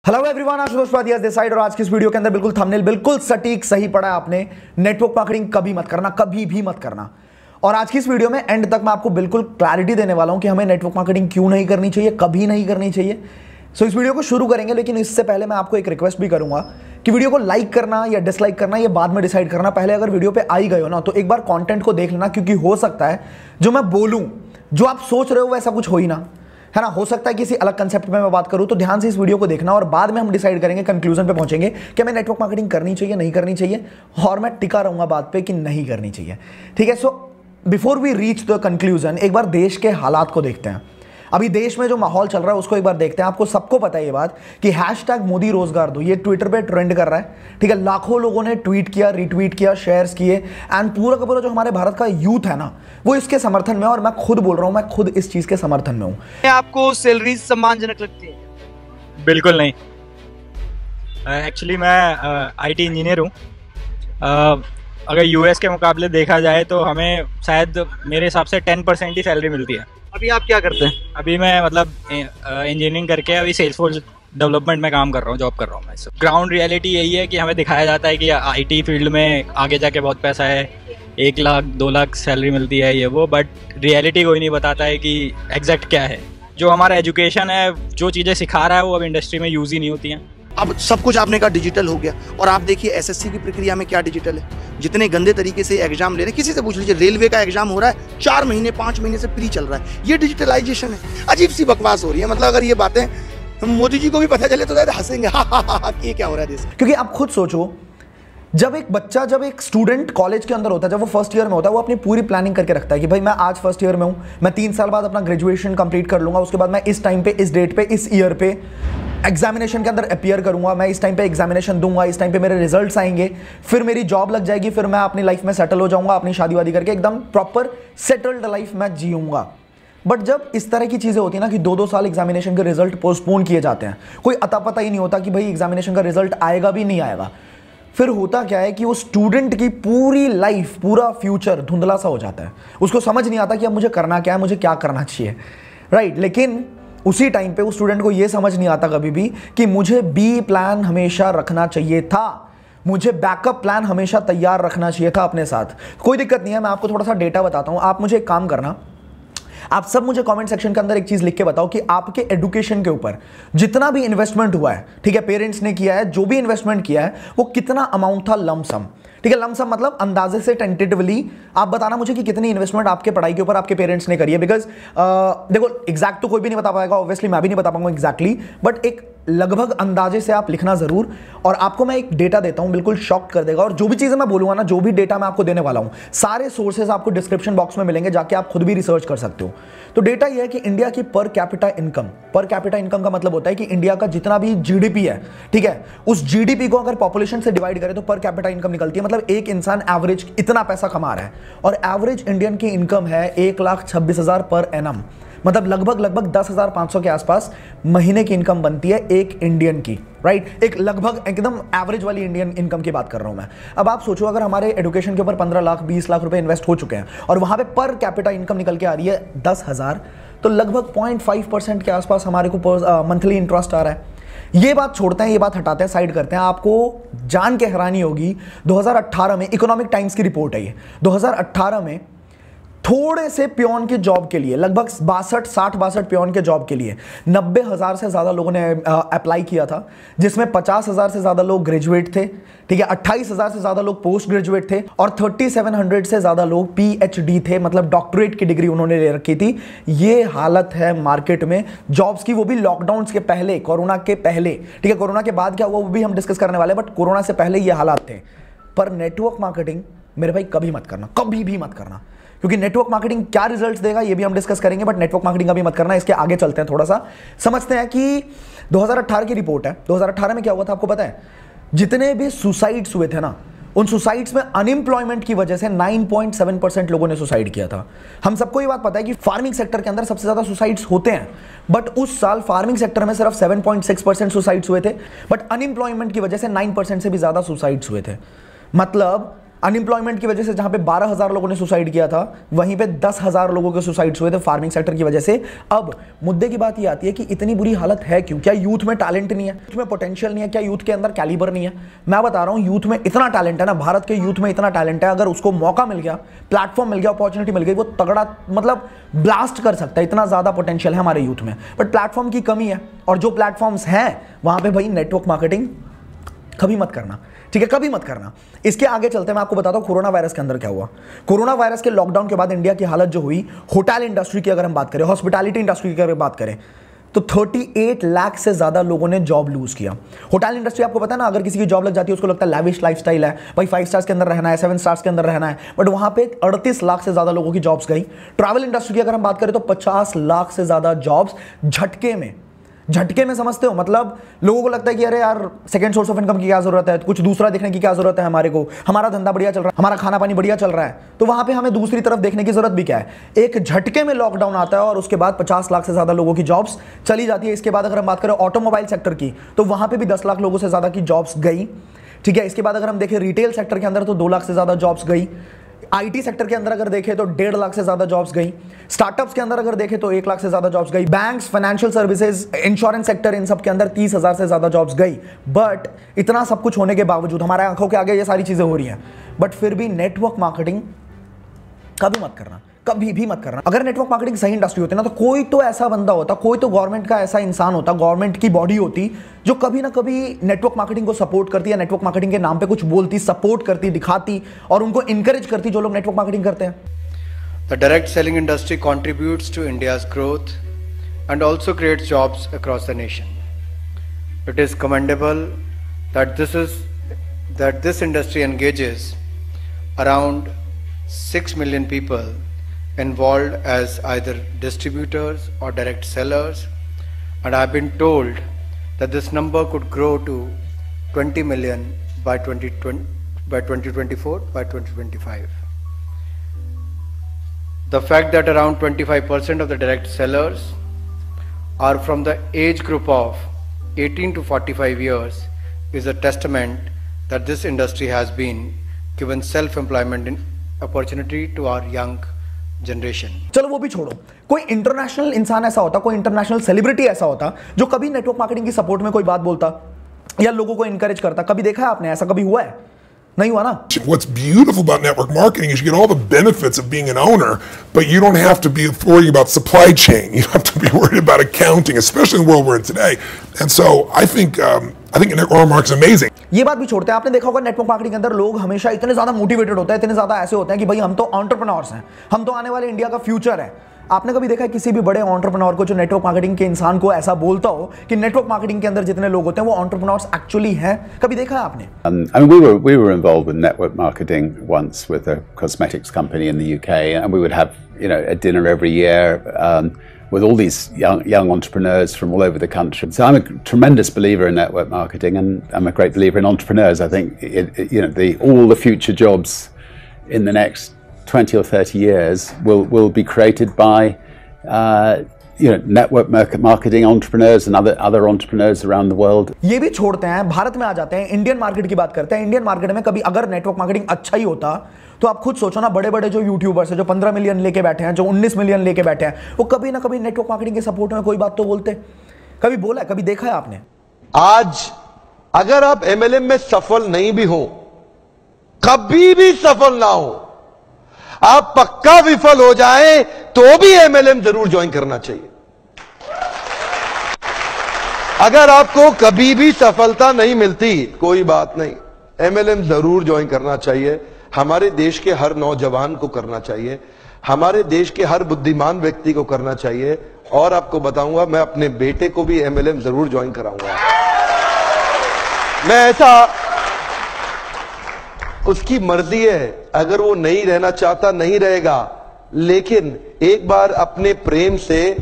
Hello everyone, Ashutosh Padia this side और आज की इस वीडियो के अंदर बिल्कुल थंबनेल बिल्कुल सटीक सही पड़ा है आपने। नेटवर्क मार्केटिंग कभी मत करना, कभी भी मत करना। और आज की इस वीडियो में एंड तक मैं आपको बिल्कुल क्लैरिटी देने वाला हूं कि हमें नेटवर्क मार्केटिंग क्यों नहीं करनी चाहिए, कभी नहीं करनी चाहिए। सो इस वीडियो को शुरू करेंगे, लेकिन इससे पहले मैं आपको एक रिक्वेस्ट भी करूंगा कि वीडियो को लाइक करना या डिसलाइक करना ये बाद में डिसाइड करना। पहले अगर वीडियो पे आई गए हो ना तो एक बार कंटेंट को देख लेना, क्योंकि हो सकता है जो मैं बोलूं, जो आप सोच रहे हो वैसा कुछ हो ही ना, है ना। हो सकता है किसी अलग कंसेप्ट में मैं बात करूं, तो ध्यान से इस वीडियो को देखना और बाद में हम डिसाइड करेंगे, कंक्लूजन पे पहुंचेंगे कि हमें नेटवर्क मार्केटिंग करनी चाहिए नहीं करनी चाहिए। और मैं टिका रहूंगा बात पे कि नहीं करनी चाहिए, ठीक है। So before we reach the conclusion, एक बार देश के हालात को देखते हैं। अभी देश में जो माहौल चल रहा है उसको एक बार देखते हैं। आपको सबको पता है ये बात कि हैशटैग मोदी रोजगार दो ये ट्विटर पे ट्रेंड कर रहा है, ठीक है। लाखों लोगों ने ट्वीट किया, रिट्वीट किया, शेयर्स किए, एंड पूरा का पूरा जो हमारे भारत का यूथ है ना, वो इसके समर्थन में है। और मैं खुद बोल रहा हूं, मैं खुद इस चीज के समर्थन में हूं। आपको सैलरी सम्मानजनक लगती है? बिल्कुल नहीं। एक्चुअली मैं आईटी इंजीनियर हूँ। अगर यूएस के मुकाबले देखा जाए तो हमें शायद मेरे हिसाब से 10% ही सैलरी मिलती है। अभी आप क्या करते हैं? अभी मैं मतलब इंजीनियरिंग करके अभी सेल्सफोर्स डेवलपमेंट में काम कर रहा हूँ, जॉब कर रहा हूँ मैं। ग्राउंड रियलिटी यही है कि हमें दिखाया जाता है कि आईटी फील्ड में आगे जाके बहुत पैसा है, 1 लाख 2 लाख सैलरी मिलती है ये वो, बट रियलिटी कोई नहीं बताता है कि एग्जैक्ट क्या है। जो हमारा एजुकेशन है, जो चीज़ें सिखा रहा है वो अब इंडस्ट्री में यूज़ ही नहीं होती हैं। अब सब कुछ आपने कहा डिजिटल हो गया, और आप देखिए एसएससी की प्रक्रिया में क्या डिजिटल है। जितने गंदे तरीके से एग्जाम ले रहे हैं, किसी से पूछ लीजिए, रेलवे का एग्जाम हो रहा है 4 महीने 5 महीने से फ्री चल रहा है। ये डिजिटलाइजेशन है। अजीब सी बकवास हो रही है। मतलब अगर ये बातें मोदी जी को भी पता चले तो शायद हंसेंगे, ये क्या हो रहा है देश में। क्योंकि आप खुद सोचो, जब एक स्टूडेंट कॉलेज के अंदर होता है, जब वो फर्स्ट ईयर में होता है, वो अपनी पूरी प्लानिंग करके रखता है कि भाई मैं आज फर्स्ट ईयर में हूं, मैं 3 साल बाद अपना ग्रेजुएशन कंप्लीट कर लूंगा, उसके बाद मैं इस टाइम पे, इस डेट पे, इस ईयर पे एग्जामिनेशन के अंदर अपीयर करूंगा, मैं इस टाइम पे एग्जामिनेशन दूंगा, इस टाइम पे मेरे रिजल्ट्स आएंगे, फिर मेरी जॉब लग जाएगी, फिर मैं अपनी लाइफ में सेटल हो जाऊंगा, अपनी शादी वादी करके एकदम प्रॉपर सेटल्ड लाइफ मैं जीऊंगा। बट जब इस तरह की चीजें होती है ना कि 2-2 साल एग्जामिनेशन के रिजल्ट पोस्टपोन किए जाते हैं, कोई अता पता ही नहीं होता कि भाई एग्जामिनेशन का रिजल्ट आएगा भी नहीं आएगा, फिर होता क्या है कि वो स्टूडेंट की पूरी लाइफ, पूरा फ्यूचर धुंधला सा हो जाता है। उसको समझ नहीं आता कि अब मुझे करना क्या है, मुझे क्या करना चाहिए, राइट। लेकिन उसी टाइम पे उस स्टूडेंट को ये समझ नहीं आता कभी भी कि मुझे बी प्लान हमेशा रखना चाहिए था, मुझे बैकअप प्लान हमेशा तैयार रखना चाहिए था अपने साथ। कोई दिक्कत नहीं है, मैं आपको थोड़ा सा डेटा बताता हूं। आप मुझे एक काम करना, आप सब मुझे कमेंट सेक्शन के अंदर एक चीज लिख के बताओ कि आपके एजुकेशन के ऊपर जितना भी इन्वेस्टमेंट हुआ है, ठीक है, पेरेंट्स ने किया है, जो भी इन्वेस्टमेंट किया है, वो कितना अमाउंट था लमसम, ठीक है। लमसम मतलब अंदाजे से, टेंटेटिवली आप बताना मुझे कि कितनी इन्वेस्टमेंट आपके पढ़ाई के ऊपर आपके पेरेंट्स ने करी है। बिकॉज देखो, एग्जैक्ट तो कोई भी नहीं बता पाएगा, ऑब्वियसली मैं भी नहीं बता पाऊंगा एग्जैक्टली, बट एक लगभग अंदाजे से आप लिखना जरूर। और आपको मैं एक डेटा देता हूं, बिल्कुल शॉक कर देगा। और जो भी चीजें मैं बोलूंगा ना, जो भी डेटा मैं आपको देने वाला हूं, सारे सोर्सेज आपको डिस्क्रिप्शन बॉक्स में मिलेंगे, जाके आप खुद भी रिसर्च कर सकते हो। तो डेटा यह है कि इंडिया की पर कैपिटा इनकम का मतलब होता है कि इंडिया का जितना भी जीडीपी है, ठीक है, उस जीडीपी को अगर पॉपुलेशन से डिवाइड करें तो पर कैपिटा इनकम निकलती है। मतलब एक इंसान एवरेज इतना पैसा कमा रहा है, और एवरेज इंडियन की इनकम है 1,26,000 पर एनम, मतलब लगभग 10,500 के आसपास महीने की इनकम बनती है एक इंडियन की, राइट। एक लगभग एकदम एवरेज वाली इंडियन इनकम की बात कर रहा हूं मैं। अब आप सोचो, अगर हमारे एजुकेशन के ऊपर 15 लाख 20 लाख रुपए इन्वेस्ट हो चुके हैं और वहां पे पर कैपिटा इनकम निकल के आ रही है 10,000, तो लगभग 0.5% के आसपास हमारे को मंथली इंटरेस्ट आ रहा है। ये बात छोड़ते हैं, ये बात हटाते हैं, साइड करते हैं। आपको जान के हैरानी होगी, 2018 में इकोनॉमिक टाइम्स की रिपोर्ट है ये, 2018 में थोड़े से पियोन के जॉब के लिए, लगभग 62 पियोन के जॉब के लिए 90,000 से ज्यादा लोगों ने अप्लाई किया था, जिसमें 50,000 से ज्यादा लोग ग्रेजुएट थे, ठीक है, 28,000 से ज्यादा लोग पोस्ट ग्रेजुएट थे, और 3700 से ज्यादा लोग पीएचडी थे, मतलब डॉक्टरेट की डिग्री उन्होंने ले रखी थी। ये हालत है मार्केट में जॉब्स की, वो भी लॉकडाउन के पहले, कोरोना के पहले, ठीक है। कोरोना के बाद क्या हुआ वो भी हम डिस्कस करने वाले, बट कोरोना से पहले ये हालात थे। पर नेटवर्क मार्केटिंग मेरे भाई कभी मत करना, कभी भी मत करना, क्योंकि नेटवर्क मार्केटिंग क्या रिजल्ट्स देगा ये भी हम डिस्कस करेंगे, बट नेटवर्क मार्केटिंग अभी मत करना। इसके आगे चलते हैं, थोड़ा सा समझते हैं कि 2018 की रिपोर्ट है। 2018 में क्या हुआ था आपको पता है? जितने भी सुसाइड्स हुए थे ना, उन सुसाइड्स में अनएम्प्लॉयमेंट की वजह से 9.7% लोगों ने सुसाइड किया था। हम सबको ये बात पता है कि फार्मिंग सेक्टर के अंदर सबसे ज्यादा सुसाइड्स होते हैं, बट उस साल फार्मिंग सेक्टर में सिर्फ 7.6% सुसाइड्स हुए थे, बट अनएम्प्लॉयमेंट की वजह से 9% से भी ज्यादा सुसाइड्स हुए थे। मतलब अनएम्प्लॉयमेंट की वजह से जहां पे 12,000 लोगों ने सुसाइड किया था, वहीं पे 10,000 लोगों के सुसाइड्स हुए थे फार्मिंग सेक्टर की वजह से। अब मुद्दे की बात ये आती है कि इतनी बुरी हालत है क्यों? क्या यूथ में टैलेंट नहीं है, यूथ में पोटेंशियल नहीं है, क्या यूथ के अंदर कैलिबर नहीं है? मैं बता रहा हूं, यूथ में इतना टैलेंट है ना, भारत के यूथ में इतना टैलेंट है, अगर उसको मौका मिल गया, प्लेटफॉर्म मिल गया, अपॉर्चुनिटी मिल गई, वो तगड़ा मतलब ब्लास्ट कर सकता है। इतना ज्यादा पोटेंशियल है हमारे यूथ में, बट प्लेटफॉर्म की कमी है। और जो प्लेटफॉर्म्स हैं वहां पे भाई नेटवर्क मार्केटिंग कभी मत करना, ठीक है, कभी मत करना। इसके आगे चलते मैं आपको बताता हूं कोरोना वायरस के अंदर क्या हुआ। कोरोना वायरस के लॉकडाउन के बाद इंडिया की हालत जो हुई, होटल इंडस्ट्री की अगर हम बात करें, हॉस्पिटैलिटी इंडस्ट्री की अगर बात करें, तो 38 लाख से ज्यादा लोगों ने जॉब लूज किया। होटल इंडस्ट्री आपको पता है ना, अगर किसी की जॉब लग जाती है उसको लगता है लैविश लाइफस्टाइल है भाई, 5 स्टार्स के अंदर रहना है, 7 स्टार्स के अंदर रहना है, बट वहां पे 38 लाख से ज्यादा लोगों की जॉब्स गई। ट्रैवल इंडस्ट्री की अगर हम बात करें तो 50 लाख से ज्यादा जॉब्स झटके में समझते हो, मतलब लोगों को लगता है कि अरे यार सेकंड सोर्स ऑफ इनकम की क्या जरूरत है, कुछ दूसरा देखने की क्या जरूरत है हमारे को, हमारा धंधा बढ़िया चल रहा है, हमारा खाना पानी बढ़िया चल रहा है, तो वहां पे हमें दूसरी तरफ देखने की जरूरत भी क्या है। एक झटके में लॉकडाउन आता है और उसके बाद 50 लाख से ज्यादा लोगों की जॉब्स चली जाती है। इसके बाद अगर हम बात करें ऑटोमोबाइल सेक्टर की, तो वहां पर भी 10 लाख लोगों से ज्यादा की जॉब्स गई, ठीक है। इसके बाद अगर हम देखें रिटेल सेक्टर के अंदर तो 2 लाख से ज्यादा जॉब्स गई। आईटी सेक्टर के अंदर अगर देखें तो 1.5 लाख से ज्यादा जॉब्स गई। स्टार्टअप्स के अंदर अगर देखें तो 1 लाख से ज्यादा जॉब्स गई। Banks, financial services, insurance sector, इन सब के अंदर 30,000 से ज्यादा जॉब्स गई। बट इतना सब कुछ होने के बावजूद, हमारे आंखों के आगे ये सारी चीजें हो रही हैं, बट फिर भी नेटवर्क मार्केटिंग कभी मत करना, कभी भी मत करना। अगर नेटवर्क मार्केटिंग सही इंडस्ट्री होती ना, तो कोई तो ऐसा बंदा होता, कोई तो गवर्नमेंट का ऐसा इंसान होता, गवर्नमेंट की बॉडी होती जो कभी ना कभी नेटवर्क मार्केटिंग को सपोर्ट करती, या नेटवर्क मार्केटिंग के नाम पे कुछ बोलती, सपोर्ट करती, दिखाती और उनको इंकरेज करती जो लोग नेटवर्क मार्केटिंग करते हैं। The direct selling industry contributes to India's growth and also creates jobs across the nation. It is commendable that this industry engages around 6 million people involved as either distributors or direct sellers, and I've been told that this number could grow to 20 million by 2024, by 2025. The fact that around 25% of the direct sellers are from the age group of 18 to 45 years is a testament that this industry has been given self-employment opportunity to our young generation. चलो वो भी छोड़ो, कोई international इंसान ऐसा होता, कोई international celebrity ऐसा होता जो कभी नेटवर्क मार्केटिंग की सपोर्ट में कोई बात बोलता या लोगों को इनकरेज करता? कभी देखा है आपने? ऐसा कभी हुआ है? नहीं हुआ ना। What's beautiful about network marketing is you get all the benefits of being an owner, but you don't have to be worrying about supply chain. You don't have to be worried about accounting, especially in the world we're in today. And so I think network marketing is amazing. ये बात भी छोड़ते हैं, आपने देखा होगा network marketing के अंदर लोग हमेशा इतने ज्यादा मोटिवेटेड होते हैं, इतने ज्यादा ऐसे होते हैं कि भाई हम तो एंटरप्रेन्योर्स हैं, हम तो आने वाले इंडिया का फ्यूचर है। आपने कभी देखा है किसी भी बड़े एंटरप्रेन्योर को जो नेटवर्क मार्केटिंग के इंसान को ऐसा बोलता हो कि नेटवर्क मार्केटिंग के अंदर जितने लोग होते हैं वो एंटरप्रेन्योर्स एक्चुअली हैं? कभी देखा है आपने? I mean, we were involved with network marketing once with a cosmetics company in the UK, and we would have a dinner every year with all these young entrepreneurs from all over the country. So I'm a tremendous believer in network marketing, and I'm a great believer in entrepreneurs. I think all the future jobs in the next 20 or 30 years will be created by network marketing entrepreneurs and other entrepreneurs around the world. ये भी छोड़ते हैं, भारत में आ जाते हैं, Indian market की बात करते हैं। इंडियन मार्केट में कभी अगर नेटवर्क मार्केटिंग अच्छा ही होता तो आप खुद सोचो ना, बड़े बड़े जो यूट्यूबर्स हैं जो 15 मिलियन लेके बैठे हैं, जो 19 मिलियन लेके बैठे हैं, वो कभी ना कभी नेटवर्क मार्केटिंग के सपोर्ट में कोई बात तो बोलते। कभी बोला है? कभी देखा है आपने? आज अगर आप एमएलएम में सफल नहीं भी हो, कभी भी सफल ना हो, आप पक्का विफल हो जाए तो भी एमएलएम जरूर ज्वाइन करना चाहिए। अगर आपको कभी भी सफलता नहीं मिलती, कोई बात नहीं, एमएलएम जरूर ज्वाइन करना चाहिए। हमारे देश के हर नौजवान को करना चाहिए, हमारे देश के हर बुद्धिमान व्यक्ति को करना चाहिए। और आपको बताऊंगा, मैं अपने बेटे को भी एमएलएम जरूर ज्वाइन कराऊंगा। मैं ऐसा, उसकी मर्जी है, अगर वो नहीं रहना चाहता नहीं रहेगा, लेकिन एक बार अपने प्रेम से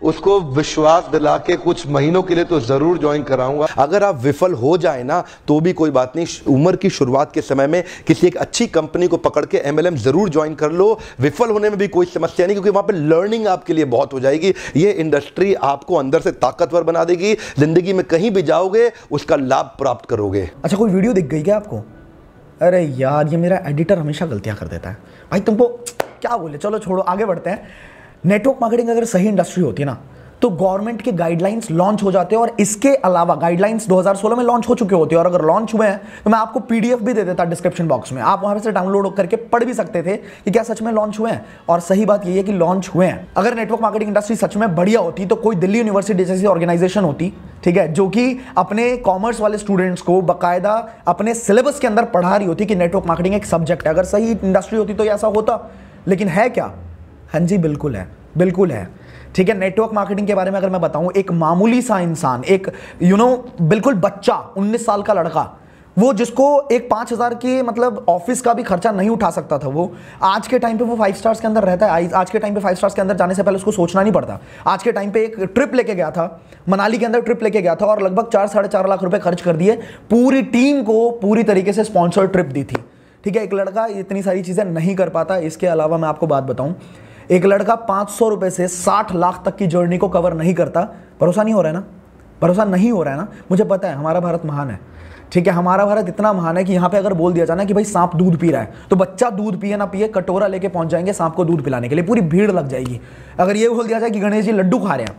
उसको विश्वास दिला के कुछ महीनों के लिए तो जरूर ज्वाइन कराऊंगा। अगर आप विफल हो जाए ना तो भी कोई बात नहीं, उम्र की शुरुआत के समय में किसी एक अच्छी कंपनी को पकड़ के एमएलएम जरूर ज्वाइन कर लो। विफल होने में भी कोई समस्या नहीं, क्योंकि वहां पे लर्निंग आपके लिए बहुत हो जाएगी। ये इंडस्ट्री आपको अंदर से ताकतवर बना देगी, जिंदगी में कहीं भी जाओगे उसका लाभ प्राप्त करोगे। अच्छा, कोई वीडियो दिख गई क्या आपको? अरे यार ये मेरा एडिटर हमेशा गलतियां कर देता है भाई, तुमको क्या बोले, चलो छोड़ो आगे बढ़ते हैं। नेटवर्क मार्केटिंग अगर सही इंडस्ट्री होती है ना तो गवर्नमेंट के गाइडलाइंस लॉन्च हो जाते हैं, और इसके अलावा गाइडलाइंस 2016 में लॉन्च हो चुके होते हैं, और अगर लॉन्च हुए हैं तो मैं आपको पीडीएफ भी दे देता डिस्क्रिप्शन बॉक्स में, आप वहां से डाउनलोड करके पढ़ भी सकते थे कि क्या सच में लॉन्च हुए हैं। और सही बात यही है कि लॉन्च हुए हैं। अगर नेटवर्क मार्केटिंग इंडस्ट्री सच में बढ़िया होती तो कोई दिल्ली यूनिवर्सिटी जैसी ऑर्गेनाइजेशन होती, ठीक है, जो कि अपने कॉमर्स वाले स्टूडेंट्स को बाकायदा अपने सिलेबस के अंदर पढ़ा रही होती कि नेटवर्क मार्केटिंग एक सब्जेक्ट है। अगर सही इंडस्ट्री होती तो ऐसा होता, लेकिन है क्या? हाँ जी बिल्कुल है, बिल्कुल है। ठीक है, नेटवर्क मार्केटिंग के बारे में अगर मैं बताऊं, एक मामूली सा इंसान, एक बिल्कुल बच्चा, 19 साल का लड़का, वो जिसको एक 5,000 के मतलब ऑफिस का भी खर्चा नहीं उठा सकता था, वो आज के टाइम पे वो 5 स्टार्स के अंदर रहता है। आज के टाइम पे 5 स्टार्स के अंदर जाने से पहले उसको सोचना नहीं पड़ता। आज के टाइम पे एक ट्रिप लेके गया था, मनाली के अंदर ट्रिप लेके गया था, और लगभग 4-4.5 लाख रुपए खर्च कर दिए, पूरी टीम को पूरी तरीके से स्पॉन्सर्ड ट्रिप दी थी। ठीक है, एक लड़का इतनी सारी चीजें नहीं कर पाता। इसके अलावा मैं आपको बात बताऊं, एक लड़का 500 रुपए से 60 लाख तक की जर्नी को कवर नहीं करता। भरोसा नहीं हो रहा है ना, भरोसा नहीं हो रहा है ना, मुझे पता है हमारा भारत महान है। ठीक है, हमारा भारत इतना महान है कि यहाँ पे अगर बोल दिया जाना कि भाई सांप दूध पी रहा है, तो बच्चा दूध पिए ना पिए कटोरा लेके पहुंच जाएंगे सांप को दूध पिलाने के लिए, पूरी भीड़ लग जाएगी। अगर ये बोल दिया जाए कि गणेश जी लड्डू खा रहे हैं,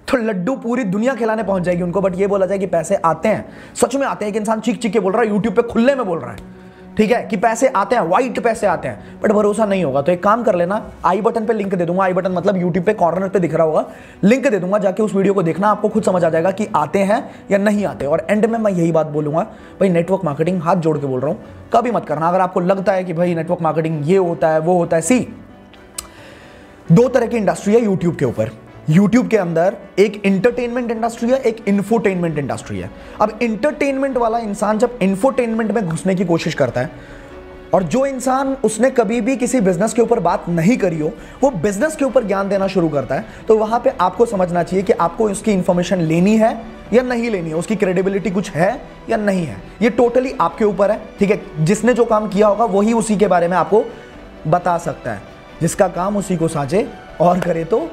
तो लड्डू पूरी दुनिया खिलाने पहुंच जाएगी उनको। बट ये बोला जाए कि पैसे आते हैं, सच में आते हैं। एक इंसान चीख चीख के बोल रहा है, यूट्यूब पे खुले में बोल रहा है, ठीक है, कि पैसे आते हैं, वाइट पैसे आते हैं, बट भरोसा नहीं होगा। तो एक काम कर लेना, आई बटन पे लिंक दे दूंगा, आई बटन मतलब यूट्यूब पे कॉर्नर पे दिख रहा होगा, लिंक दे दूंगा, जाके उस वीडियो को देखना, आपको खुद समझ आ जाएगा कि आते हैं या नहीं आते। और एंड में मैं यही बात बोलूंगा, भाई नेटवर्क मार्केटिंग, हाथ जोड़ के बोल रहा हूं, कभी मत करना। अगर आपको लगता है कि भाई नेटवर्क मार्केटिंग ये होता है वो होता है, सी 2 तरह की इंडस्ट्री है यूट्यूब के ऊपर। यूट्यूब के अंदर एक इंटरटेनमेंट इंडस्ट्री है, एक इंफोटेनमेंट इंडस्ट्री है। अब इंटरटेनमेंट वाला इंसान जब इंफोटेनमेंट में घुसने की कोशिश करता है, और जो इंसान उसने कभी भी किसी बिजनेस के ऊपर बात नहीं करी हो, वो बिजनेस के ऊपर ज्ञान देना शुरू करता है, तो वहां पे आपको समझना चाहिए कि आपको उसकी इंफॉर्मेशन लेनी है या नहीं लेनी है, उसकी क्रेडिबिलिटी कुछ है या नहीं है। ये टोटली आपके ऊपर है। ठीक है, जिसने जो काम किया होगा वही उसी के बारे में आपको बता सकता है। जिसका काम उसी को साजे और करे तो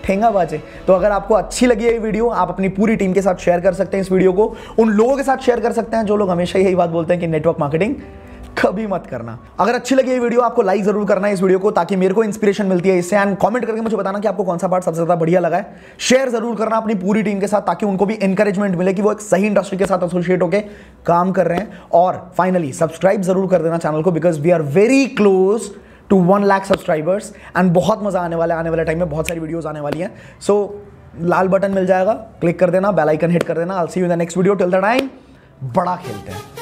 ठेंगा बाजे। तो अगर आपको अच्छी लगी ये वीडियो, आप अपनी पूरी टीम के साथ शेयर कर सकते हैं इस वीडियो को, उन लोगों के साथ शेयर कर सकते हैं जो लोग हमेशा यही बात बोलते हैं कि नेटवर्क मार्केटिंग कभी मत करना। अगर अच्छी लगी ये वीडियो, आपको लाइक जरूर करना है इस वीडियो को, ताकि मेरे को इंस्पिरेशन मिलती है इससे। एंड कमेंट करके मुझे बताना कि आपको कौन सा पार्ट सबसे ज्यादा बढ़िया लगा है। शेयर जरूर करना अपनी पूरी टीम के साथ, ताकि उनको भी एनकरेजमेंट मिले कि वो एक सही इंडस्ट्री के साथ एसोसिएट होकर काम कर रहे हैं। और फाइनली सब्सक्राइब जरूर कर देना चैनल को, because we are very close to 1 lakh subscribers. And बहुत मजा आने वाले टाइम में बहुत सारी वीडियोस आने वाली हैं। सो लाल बटन मिल जाएगा, क्लिक कर देना, बेल आइकन हिट कर देना। I will see you in the next video. Till the time, बड़ा खेलते हैं।